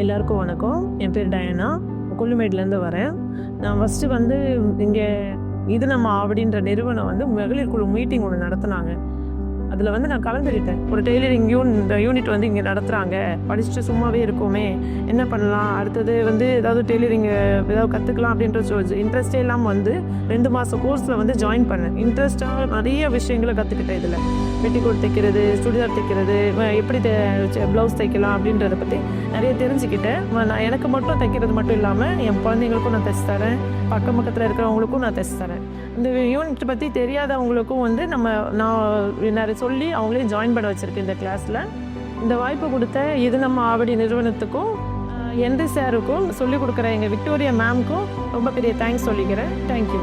எல்லாருக்கும் வணக்கம். என் பேர் டயனா. கொல்லுமேட்லேருந்து வரேன். நான் ஃபஸ்ட்டு வந்து இங்கே இது நம்ம அப்படின்ற நிறுவனம் வந்து மகளிர் குழு மீட்டிங் ஒன்று நடத்துனாங்க. அதில் வந்து நான் கலந்துக்கிட்டேன். ஒரு டெய்லரிங் யூனிட் வந்து இங்கே நடத்துகிறாங்க, படிச்சுட்டு சும்மாவே இருக்கோமே, என்ன பண்ணலாம், அடுத்தது வந்து ஏதாவது டெய்லரிங் ஏதாவது கற்றுக்கலாம் அப்படின்ற இன்ட்ரெஸ்டே இல்லாமல் வந்து 2 மாத கோர்ஸில் வந்து ஜாயின் பண்ணேன். இன்ட்ரெஸ்ட்டாக நிறைய விஷயங்களை கற்றுக்கிட்டேன். இதில் பெட்டிக்கோட் தைக்கிறது, சுடிதார் தைக்கிறது, எப்படி ப்ளவுஸ் தைக்கலாம் அப்படின்றத பற்றி நிறைய தெரிஞ்சுக்கிட்டேன். நான் எனக்கு மட்டும் தைக்கிறது மட்டும் இல்லாமல் என் குழந்தைங்களுக்கும் நான் தைச்சு தரேன், பக்கம் பக்கத்தில் இருக்கிறவங்களுக்கும் நான் தைச்சு தரேன். இந்த யூனிட் பற்றி தெரியாதவங்களுக்கும் வந்து நான் நிறைய சொல்லி அவங்களே ஜாயின் பண்ண வச்சுருக்கேன் இந்த கிளாஸில். இந்த வாய்ப்பு கொடுத்த இது நம்ம ஆவடி நிறுவனத்துக்கும் என்ரி சாருக்கும் சொல்லிக் கொடுக்குற எங்கள் விக்டோரியா மேம்க்கும் ரொம்ப பெரிய தேங்க்ஸ் சொல்லிக்கிறேன். தேங்க்யூ.